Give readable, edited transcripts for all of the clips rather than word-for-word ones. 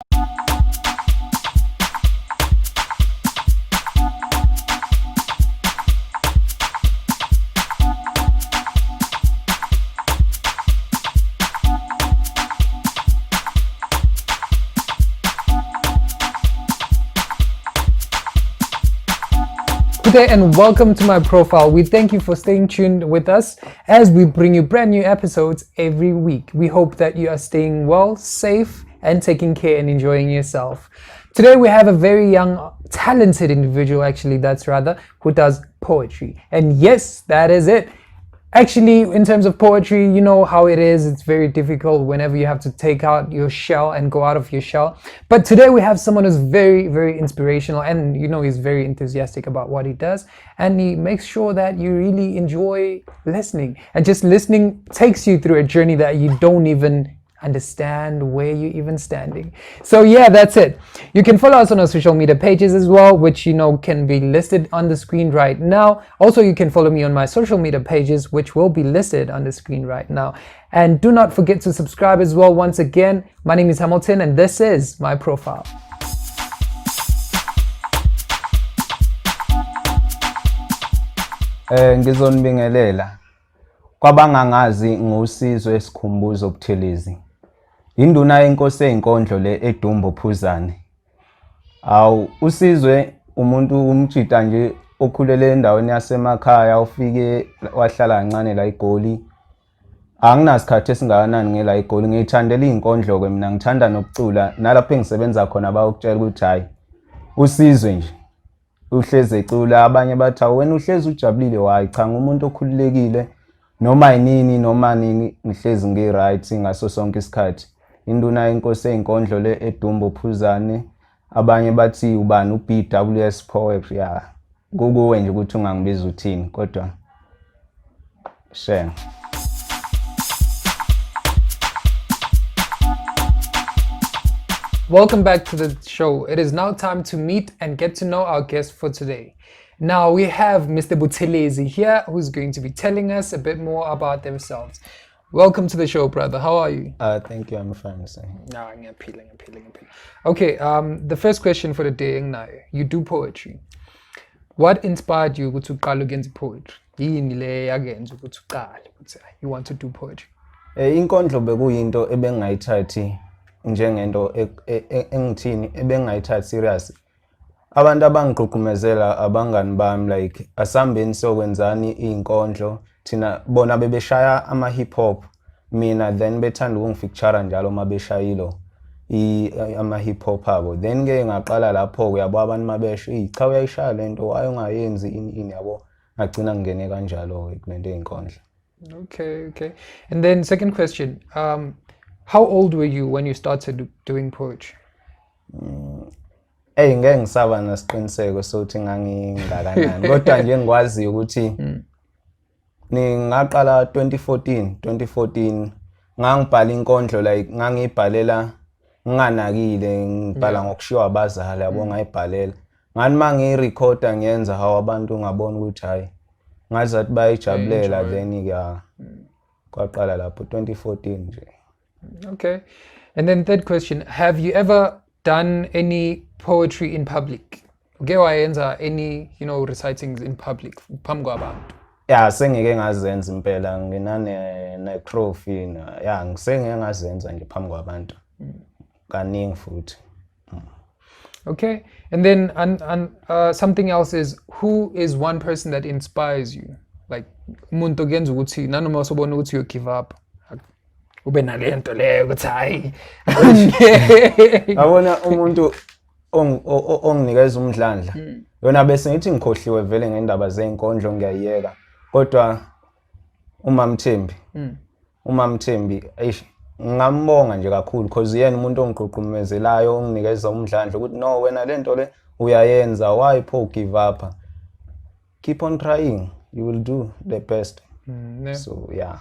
Good day and welcome to my profile. We thank you for staying tuned with us as we bring you brand new episodes every week. We hope that you are staying well, safe, and taking care and enjoying yourself. Today we have a very young, talented individual, who does poetry. And yes, that is it. Actually, in terms of poetry, you know how it is. It's very difficult whenever you have to take out your shell and go out of your shell. But today we have someone who's very, very inspirational, and he's very enthusiastic about what he does. And he makes sure that you really enjoy listening. And just listening takes you through a journey that you don't even understand where you're even standing. So yeah, that's it. You can follow us on our social media pages as well, which can be listed on the screen right now. Also, you can follow me on my social media pages, which will be listed on the screen right now. And do not forget to subscribe as well. Once again, my name is Hamilton and this is my profile. Ngizonibingelela kwabangangazi ngusizwe Buthelezi. Induna yenkosi enkondlo le eDumbo Phuzane. Usizwe umuntu umjita nje okhulele endaweni yasemakhaya ufike wahlala kancane la eGoli. Anginasikhathi esingakanani ngela eGoli, ngiyithandela inkondlo ke mina, ngithanda nokucula nalapho engisebenza khona bayokutshela ukuthi hayi usizwe nje uhlezi ecula. Abanye bathi wena uhlezi ujabulile, wayi cha ngumuntu okhululekile noma nini ngihlezi ngi-right ngaso sonke isikhathi. Induna yenkosi enkondlo le eDumbo Phuzane. Abanye bathi ubani uBWS poetry ya kukuwe nje ukuthi ungangibiza uthini kodwa shame. Welcome back to the show. It is now time to meet and get to know our guest for today. Now we have Mr. Buthelezi here, who's going to be telling us a bit more about themselves. Welcome to the show, brother. How are you? Thank you. I'm fine, sir. No, I'm appealing. Okay, the first question for the day, you do poetry. What inspired you to qala against poetry? You want to do poetry? Inkondlo bekuyinto ebengayithathi njengento engithini ebengayithathi serious. Abantu abangigqugqumezela abangani bami like asambeni sokwenzani inkondlo thina bona bebeshaya ama hip hop, mina then bethanda ukungifeature njalo mabeshayilo ama hip hop abo. Then ke ngaqala lapho uyabo abantu mabesho cha uyayishaya lento waye ungayenzi ini yabo, ngagcina ngene kanjalo kulento einkondlo. Okay. And then second question, how old were you when you started doing poetry? Ngeke ngisaba nasiqiniseko sokuthi ngangingakanani kodwa nje ngikwazi ukuthi ngaqala 2014 ngangibhala inkondlo like ngangibhalela nginganakile, ngibhala ngokushiwa abazali yabo, ngayibhalela ngani mangirecorda ngiyenza hawo abantu ngabona ukuthi hayi ngazathi bayijabulela, then kwaqala lapho 2014 nje. Okay. And then third question, have you ever done any poetry in public? Any recitings in public phambi kwabantu? Yeah, sengike ngazenza impela, nginane trophy ngisengike ngazenza nje phambi kwabantu kaningi futhi. Okay. And then something else is, who is one person that inspires you? Like umuntu ogenza ukuthi nanoma usobona ukuthi you give up ube nalento leyo ukuthi hayi abona umuntu onginikeza umdlandla yona bese ngithi ngikhohliwe vele ngendaba zeinkondlo ngiyayeka, kodwa uMamthembi ngingambonga nje kakhulu because yena umuntu ongigqugqumezelayo onginikeza umdlandla ukuthi no wena lento le uyayenza, why pho give up, keep on trying, you will do the best. So yeah.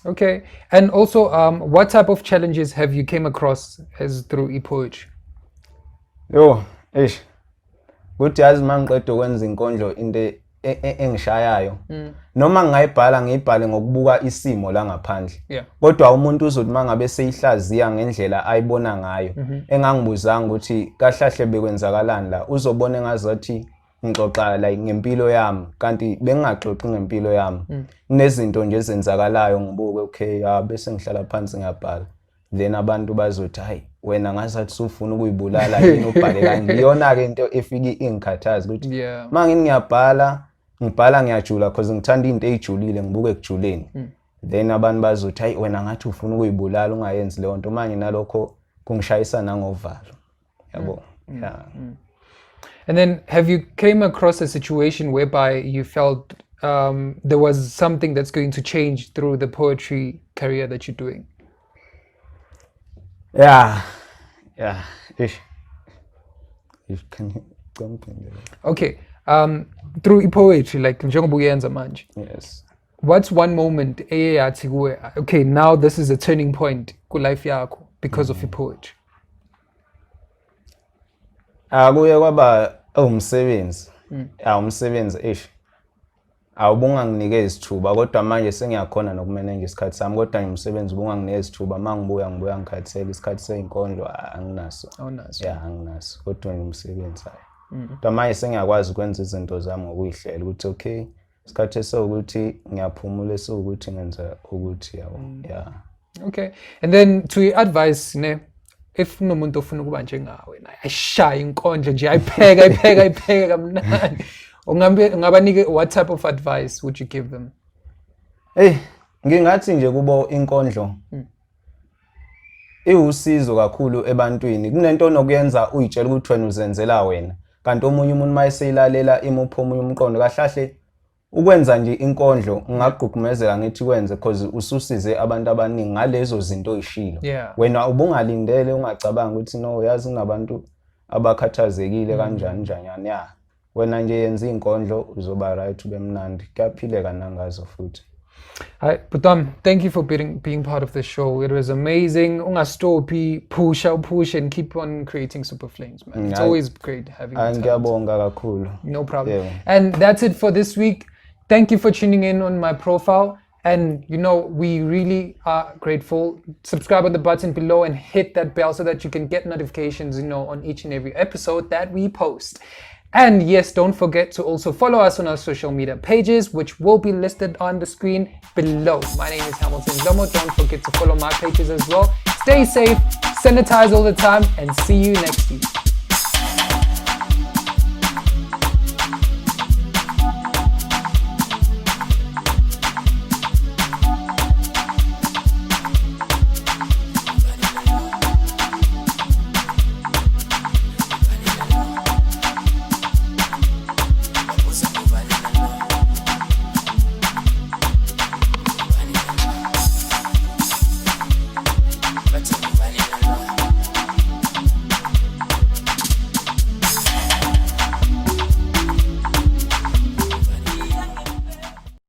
Okay. And also what type of challenges have you came across as through poetry? Kuthi yazi mangiqeda ukwenza inkondlo into engishayayo noma ngingayibhala ngiyibhale ngokubuka isimo la ngaphandle Yeah. kodwa umuntu uzothi mangabe seyihlaziya ngendlela ayibona ngayo engangibuzanga ukuthi kahlahle bekwenzakalani la uzobona engazathi ngixoxa like ngempilo yami kanti bengingaxoxi ngempilo yami kunezinto nje ezenzakalayo ngibuke okay bese ngihlala phansi ngiyabhala then abantu bazothi hayi wena ngazathi ufuna ukuyibulala yini ubhale kanje iyona ke into efiki ingikhathaza ukuthi mangini ngibhala ngiyajula because ngithanda into ejulile ngibuke ekujuleni then abantu bazothi hayi wena ngathi ufuna ukuyibulala ungayenzi leyo nto manje nalokho kungishayisa nangovalo yabo yeah. And then have you came across a situation whereby you felt there was something that's going to change through the poetry career that you're doing? Yeah. If can you jump in there? Okay. Through poetry, like njengoba uyenza manje. Yes. What's one moment eyathi kuwe, okay, now this is a turning point ku life yakho because of your poetry? Kuye kwaba umsebenzi. Umsebenzi awubunganginike isithuba kodwa manje sengiyakhona nokumanage isikhathi sami kodwa umsebenzi ubunganginike isithuba mangibuya ngikhathele isikhathi seyinkondlo anginaso. Yeah, anginaso kodwa umsebenzi hayi. Kodwa manje sengiyakwazi ukwenza izinto zami ngokuyihlela ukuthi okay isikhathi sokuthi ngiyaphumula esokuthi ngenza ukuthi yabo. Yeah. Okay. And then to your advice if unomuntu ofuna ukuba njengawe ayishaya inkondlo nje ayipheka kamnandi ungabanike what type of advice would you give them? Ngingathi nje kubo inkondlo iwusizo kakhulu ebantwini kunento onokuyenza uyitshela ukuthi wena uzenzela wena kanti omunye umuntu mayeseyilalela imupho omunye umqondo kahlahle ukwenza nje inkondlo ngagqugqumezela ngithi kwenze because ususize abantu abaningi ngalezo zinto oyishilo wena ubungalindele ungacabanga ukuthi no yazi kunabantu abakhathazekile kanjani njanyana ya wena nje yenza inkondlo uzoba right ube mnandi kuyaphileka nangazo futhi. Hi, Butam, thank you for being part of the show. It was amazing. Ungastophi, push and keep on creating super flames, man. It's always great having you. No problem. Yeah. And that's it for this week. Thank you for tuning in on my profile. And we really are grateful. Subscribe on the button below and hit that bell so that you can get notifications, on each and every episode that we post. And yes, don't forget to also follow us on our social media pages, which will be listed on the screen below. My name is Hamilton Zomo. Don't forget to follow my pages as well. Stay safe, sanitize all the time, and see you next week.